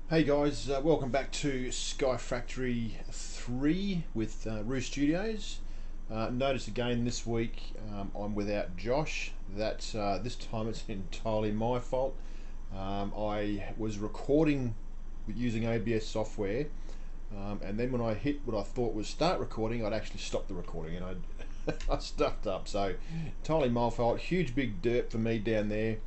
Hey guys, welcome back to Skyfactory 3 with Roo Studios. Notice again this week I'm without Josh. This time it's entirely my fault. I was recording using OBS software, and then when I hit what I thought was start recording, I'd actually stopped the recording and I stuffed up. So entirely my fault. Huge big dirt for me down there.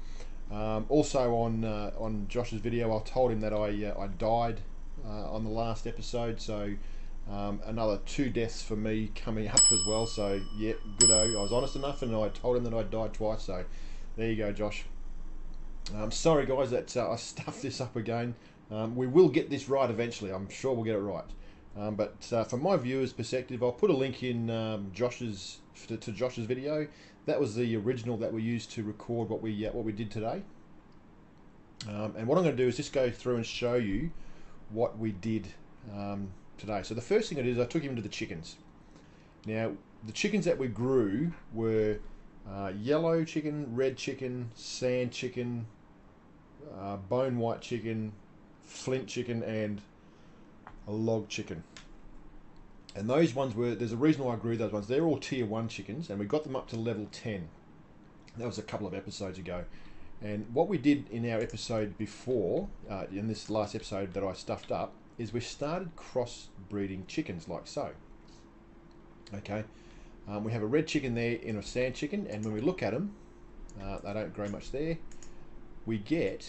Also on Josh's video, I told him that I died on the last episode, so another 2 deaths for me coming up as well. So yeah, good-o. I was honest enough, and I told him that I died twice. So there you go, Josh. Sorry guys that I stuffed this up again. We will get this right eventually. I'm sure we'll get it right. But from my viewers' perspective, I'll put a link in to Josh's video. That was the original that we used to record what we did today. And what I'm going to do is just go through and show you what we did today. So the first thing I did is I took him to the chickens. Now the chickens that we grew were yellow chicken, red chicken, sand chicken, bone white chicken, flint chicken, and a log chicken. And those ones were, there's a reason why I grew those ones. They're all tier 1 chickens, and we got them up to level 10. That was a couple of episodes ago. And what we did in our episode before, in this last episode that I stuffed up, is we started cross-breeding chickens like so. Okay, we have a red chicken there in a sand chicken, and when we look at them, they don't grow much there. We get,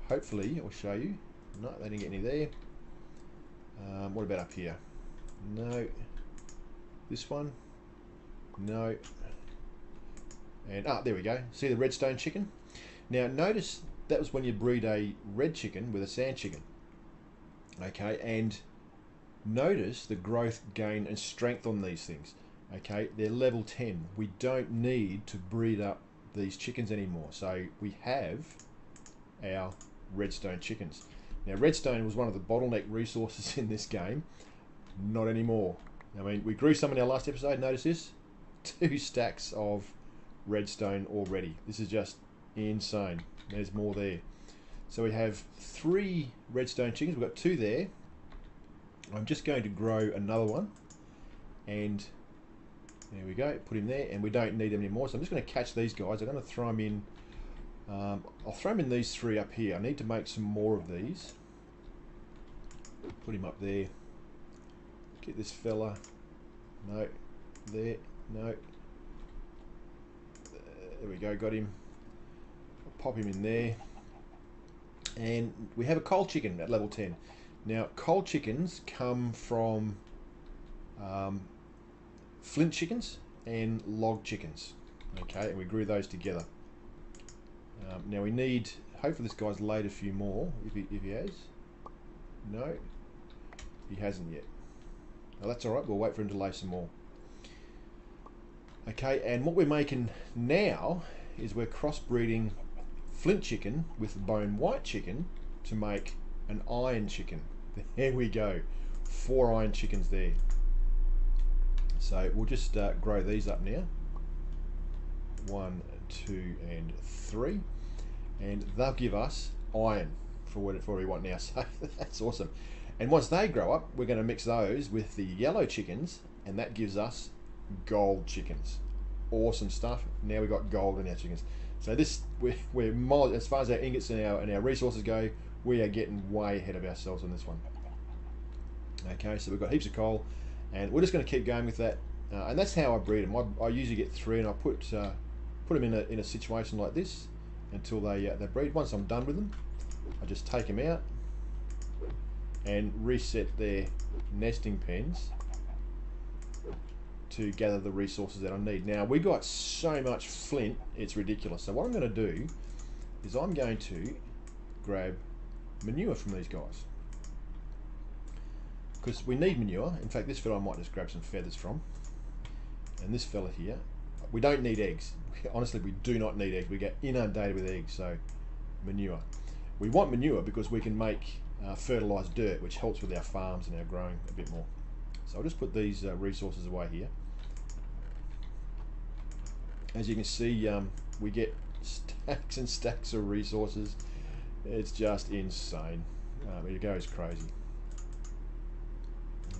hopefully, I'll show you. No, they didn't get any there. What about up here? No. This one? No. And there we go. See the redstone chicken? Now notice that was when you breed a red chicken with a sand chicken. Okay, and notice the growth, gain, and strength on these things. Okay, they're level 10. We don't need to breed up these chickens anymore. So we have our redstone chickens. Now redstone was one of the bottleneck resources in this game. Not anymore. I mean, we grew some in our last episode. Notice this. 2 stacks of redstone already. This is just insane. There's more there. So we have 3 redstone chickens. We've got 2 there. I'm just going to grow another one. And there we go. Put him there. And we don't need them anymore. So I'm just going to catch these guys. I'm going to throw them in. I'll throw them in these 3 up here. I need to make some more of these. Put him up there. Get this fella. No. There. No. There we go. Got him. I'll pop him in there. And we have a coal chicken at level 10. Now, coal chickens come from flint chickens and log chickens. Okay, and we grew those together. Now we need, hopefully this guy's laid a few more, if he has. No, he hasn't yet. Oh, that's alright, we'll wait for him to lay some more. Okay, and what we're making now is we're crossbreeding flint chicken with bone white chicken to make an iron chicken. There we go, 4 iron chickens there. So we'll just grow these up now. 1, 2, and 3, and they'll give us iron for what we want now. So that's awesome. And once they grow up, we're going to mix those with the yellow chickens, and that gives us gold chickens. Awesome stuff. Now we've got gold in our chickens. So this, we're more, as far as our ingots and our resources go, we are getting way ahead of ourselves on this one. Okay, so we've got heaps of coal, and we're just going to keep going with that. And that's how I breed them. I usually get 3, and I put them in a situation like this until they breed. Once I'm done with them, I just take them out and reset their nesting pens to gather the resources that I need. Now we got so much flint, it's ridiculous. So what I'm going to do is I'm going to grab manure from these guys, because we need manure. In fact, this fella I might just grab some feathers from, and this fella here, we don't need eggs. Honestly, we do not need eggs. We get inundated with eggs. So manure, we want manure because we can make fertilized dirt, which helps with our farms and our growing a bit more. So I'll just put these resources away here. As you can see, we get stacks and stacks of resources. It's just insane. It goes crazy.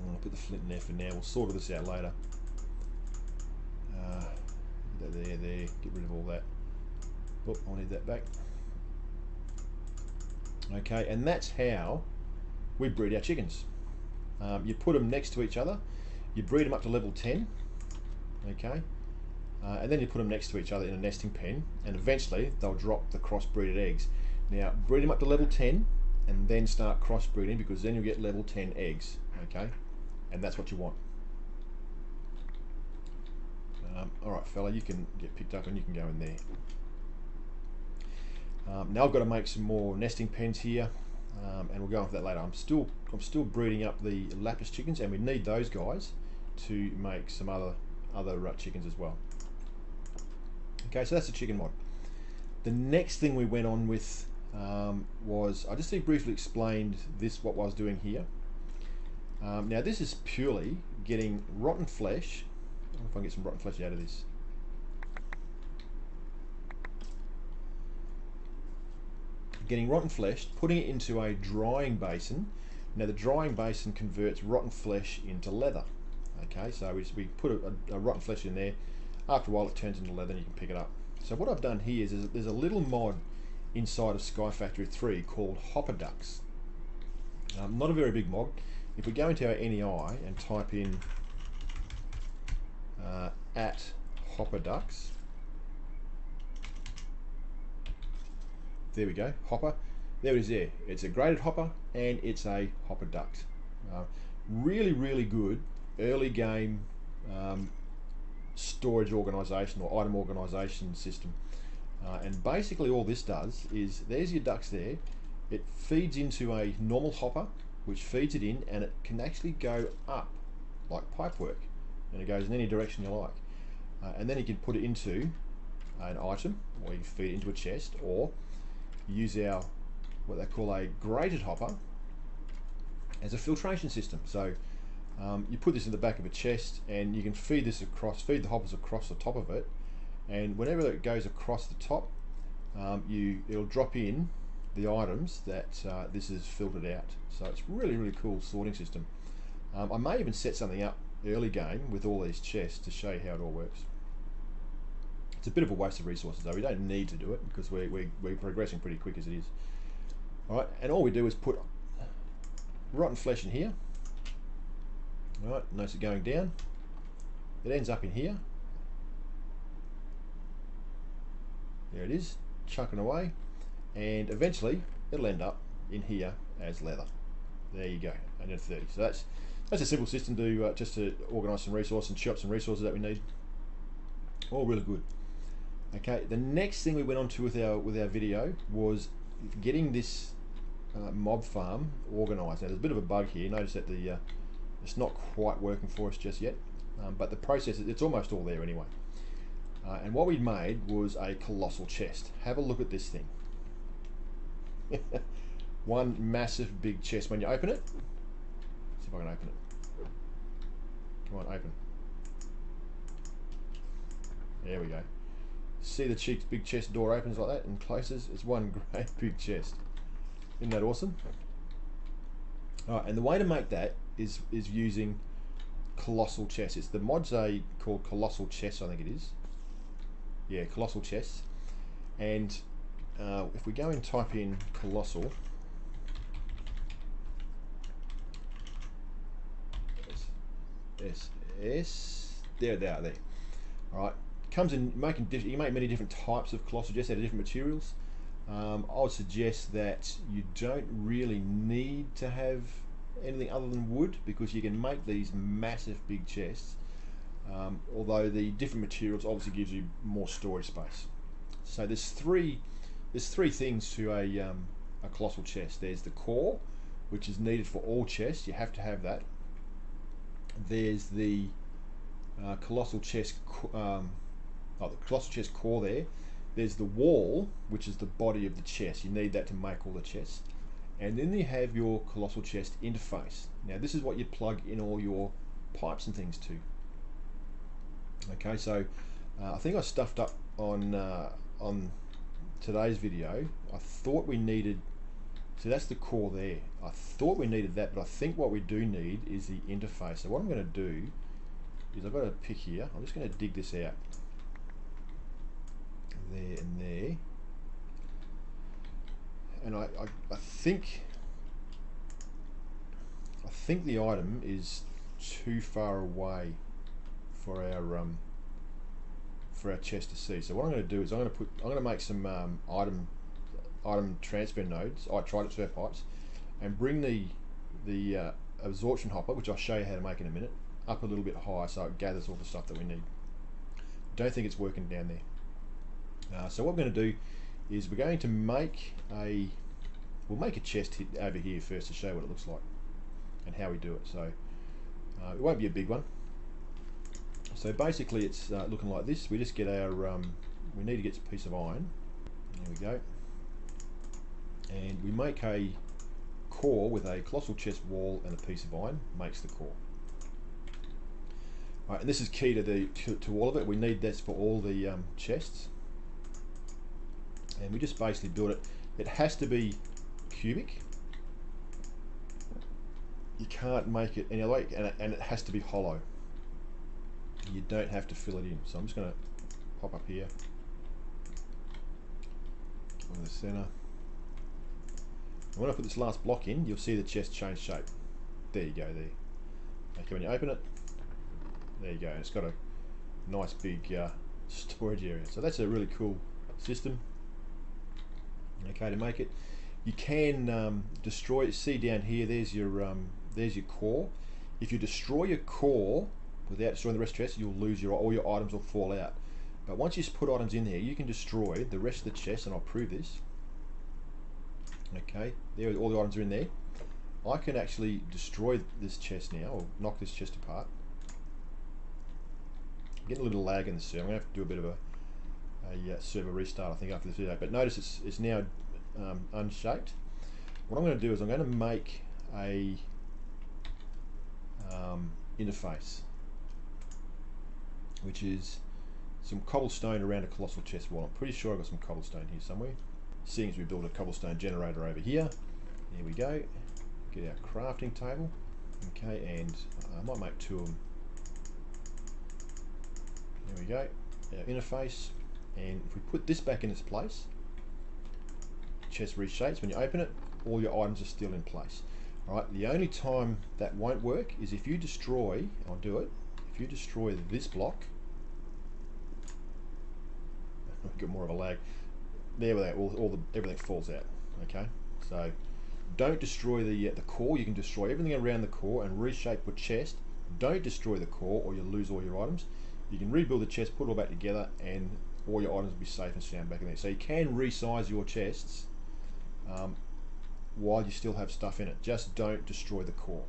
I'll put the flint in there for now. We'll sort all this out later. There. Get rid of all that. Oh, I'll need that back. Okay, and that's how we breed our chickens. You put them next to each other. You breed them up to level 10. Okay. And then you put them next to each other in a nesting pen, and eventually they'll drop the crossbreeded eggs. Now, breed them up to level 10 and then start crossbreeding, because then you'll get level 10 eggs. Okay, and that's what you want. Alright fella, you can get picked up and you can go in there. Now I've got to make some more nesting pens here, and we'll go on for that later. I'm still breeding up the lapis chickens, and we need those guys to make some other chickens as well. Okay, so that's the chicken mod. The next thing we went on with was, I just briefly explained what I was doing here. Now this is purely getting rotten flesh. I wonder if I can get some rotten flesh out of this. Getting rotten flesh, putting it into a drying basin. Now the drying basin converts rotten flesh into leather. Okay, so we put a rotten flesh in there. After a while it turns into leather and you can pick it up. So what I've done here is there's a little mod inside of Skyfactory 3 called hopper ducks. Not a very big mod. If we go into our NEI and type in at hopper ducks, there we go, hopper. There it is there. It's a graded hopper and it's a hopper duct. Really good early game storage organization or item organization system. And basically all this does is, there's your ducks there. It feeds into a normal hopper, which feeds it in, and it can actually go up like pipework, and it goes in any direction you like. And then you can put it into an item, or you can feed it into a chest, or use our what they call a graded hopper as a filtration system. So you put this in the back of a chest, and you can feed the hoppers across the top of it, and whenever it goes across the top, it'll drop in the items that this is filtered out. So it's really cool sorting system. I may even set something up early game with all these chests to show you how it all works. It's a bit of a waste of resources though. We don't need to do it because we're progressing pretty quick as it is. Alright, and all we do is put rotten flesh in here. Alright, notice it going down. It ends up in here. There it is, chucking away, and eventually it'll end up in here as leather. There you go, and then 30. So that's a simple system to just to organise some resources and chop some resources that we need. All really good. Okay, the next thing we went on to with our video was getting this mob farm organised. Now there's a bit of a bug here. Notice that it's not quite working for us just yet, but the process, it's almost all there anyway. And what we made was a colossal chest. Have a look at this thing. One massive big chest. When you open it, see if I can open it. Come on, open. There we go. See the big chest door opens like that and closes? It's one great big chest. Isn't that awesome? Alright, and the way to make that is using colossal chests. It's the mods called colossal chests, I think it is. Yeah, colossal chests. And if we go and type in colossal, there they are there. Alright, comes in you make many different types of colossal chests out of different materials. I would suggest that you don't really need to have anything other than wood, because you can make these massive big chests. Although the different materials obviously gives you more storage space. So there's three things to a colossal chest. There's the core, which is needed for all chests. You have to have that. There's the colossal chest, the colossal chest core there. There's the wall, which is the body of the chest. You need that to make all the chests. And then you have your colossal chest interface. Now this is what you plug in all your pipes and things to. Okay, so I think I stuffed up on today's video. I thought we needed So that's the core there. I thought we needed that, but I think what we do need is the interface. So what I'm going to do is I've got a pick here. I'm just going to dig this out. There and there. And I think the item is too far away for our chest to see. So what I'm going to do is I'm going to make some item transfer nodes, transfer pipes, and bring the absorption hopper, which I'll show you how to make in a minute, up a little bit higher so it gathers all the stuff that we need. Don't think it's working down there. So what we're going to do is we're going to make we'll make a chest over here first to show what it looks like and how we do it. So it won't be a big one. So basically it's looking like this. We just get our we need to get a piece of iron. There we go. And we make a core with a colossal chest wall and a piece of iron. Makes the core. Right, and this is key to all of it. We need this for all the chests. And we just basically build it. It has to be cubic. You can't make it any other way, and it has to be hollow. You don't have to fill it in. So I'm just going to pop up here on the center. When I put this last block in, you'll see the chest change shape. There you go, there. Okay, when you open it, there you go. And it's got a nice big storage area. So that's a really cool system. Okay, to make it, you can destroy it. See down here, there's your core. If you destroy your core without destroying the rest of the chest, you'll lose all your items will fall out. But once you put items in there, you can destroy the rest of the chest, and I'll prove this. Okay, there, all the items are in there. I can actually destroy this chest now, or knock this chest apart. I'm getting a little lag in the server. I'm going to have to do a bit of a server restart, I think, after this video. But notice it's now unshaped. What I'm going to do is I'm going to make a interface, which is some cobblestone around a colossal chest wall. I'm pretty sure I've got some cobblestone here somewhere. Seeing as we build a cobblestone generator over here, there we go. Get our crafting table. Okay, and I might make two of them. There we go. Our interface, and if we put this back in its place, chest reshapes. When you open it, all your items are still in place. All right. The only time that won't work is if you destroy. I'll do it. If you destroy this block, I've got more of a lag. There we go. Everything falls out. Okay. So don't destroy the core. You can destroy everything around the core and reshape your chest. Don't destroy the core, or you'll lose all your items. You can rebuild the chest, put it all back together, and all your items will be safe and sound back in there. So you can resize your chests while you still have stuff in it. Just don't destroy the core.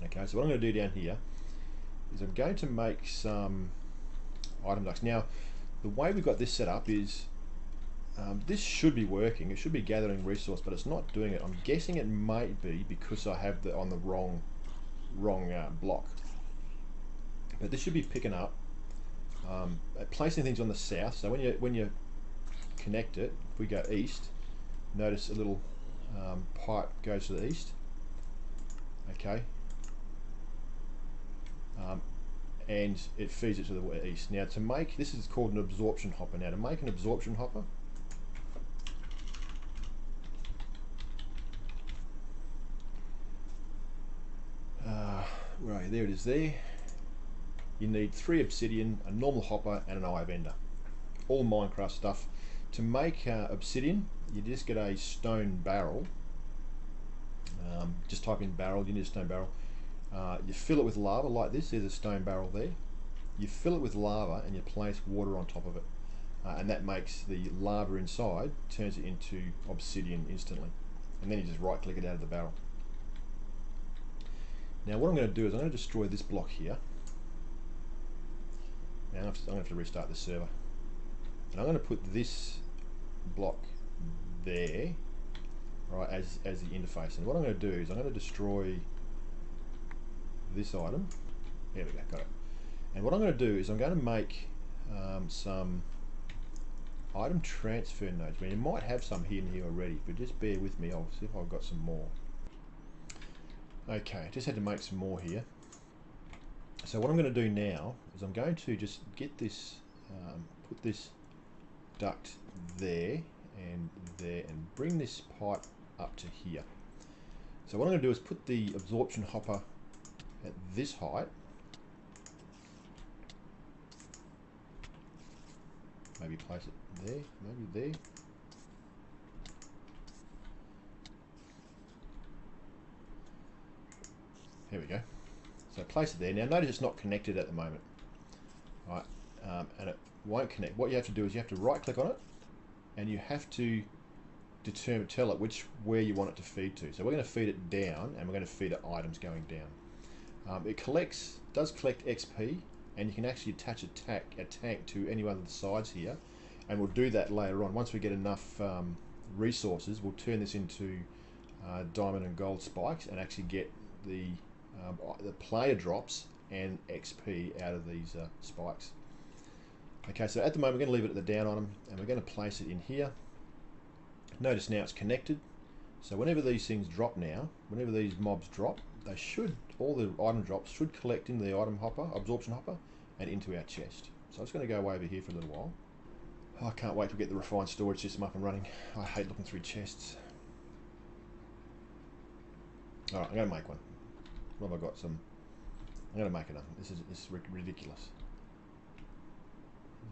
Okay, so what I'm going to do down here is I'm going to make some item ducts. Now, the way we've got this set up is this should be working. It should be gathering resource, but it's not doing it. I'm guessing it might be because I have on the wrong block. But this should be picking up, placing things on the south. So when you connect it, if we go east, notice a little pipe goes to the east. Okay, and it feeds it to the east. Now to make, this is called an absorption hopper. Now to make an absorption hopper, right, there it is there. You need 3 obsidian, a normal hopper, and an eye bender. All Minecraft stuff. To make obsidian, you just get a stone barrel. Just type in barrel, you need a stone barrel. You fill it with lava like this. There's a stone barrel there. You fill it with lava and you place water on top of it. And that makes the lava inside, turns it into obsidian instantly. And then you just right click it out of the barrel. Now what I'm going to do is I'm going to destroy this block here. Now I'm going to have to restart the server. And I'm going to put this block there, right, as the interface. And what I'm going to do is I'm going to destroy this item. There we go, got it. And what I'm going to do is I'm going to make some item transfer nodes. I mean, you might have some here and here already, but just bear with me. I'll see if I've got some more. Okay, just had to make some more here. So what I'm going to do now is I'm going to just get this, put this duct there, and bring this pipe up to here. So what I'm going to do is put the absorption hopper at this height. Maybe place it there, maybe there. There we go. So place it there. Now notice it's not connected at the moment. Right, and it won't connect. What you have to do is you have to right click on it, and you have to tell it where you want it to feed to. So we're going to feed it down, and we're going to feed it items going down. It does collect XP, and you can actually attach a tank to any one of the sides here, and we'll do that later on. Once we get enough resources, we'll turn this into diamond and gold spikes and actually get the player drops and XP out of these spikes. Okay, so at the moment we're going to leave it at the down item, and we're going to place it in here. Notice now it's connected, so whenever these things drop now, whenever these mobs drop, they should, all the item drops should collect into the item hopper, absorption hopper, and into our chest. So I'm just going to go over here for a little while. Oh, I can't wait to get the refined storage system up and running. I hate looking through chests. Alright, I'm going to make one. What have I got? I'm going to make another. This is ridiculous.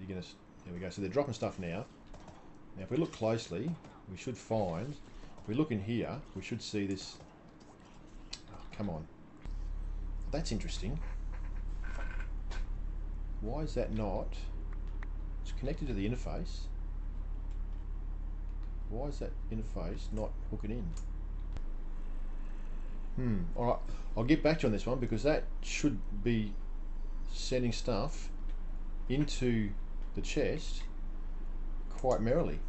There we go. So they're dropping stuff now. Now if we look closely, we should find, if we look in here, we should see this. Oh, come on. That's interesting. Why is that not? It's connected to the interface. Why is that interface not hooking in? Alright, I'll get back to you on this one, because that should be sending stuff into the chest quite merrily.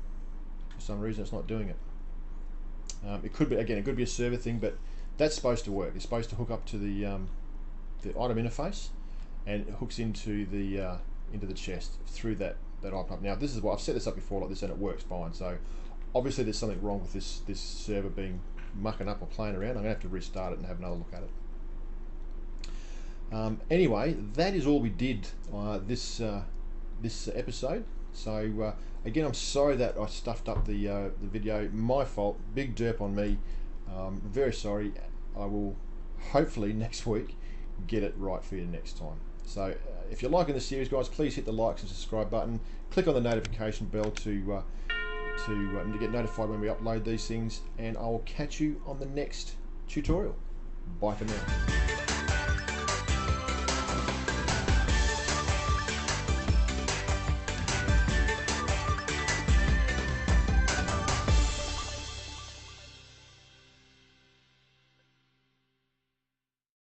For some reason it's not doing it. It could be, again, it could be a server thing, but that's supposed to work. It's supposed to hook up to the item interface, and it hooks into the chest through that item. Now this is what I've set this up before like this, and it works fine. So obviously there's something wrong with this server being mucking up or playing around. I'm going to have to restart it and have another look at it. Anyway, that is all we did this episode. So again, I'm sorry that I stuffed up the video. My fault. Big derp on me. Very sorry. I will hopefully next week get it right for you next time. So if you're liking the series, guys, please hit the likes and subscribe button. Click on the notification bell to get notified when we upload these things, and I'll catch you on the next tutorial. Bye for now.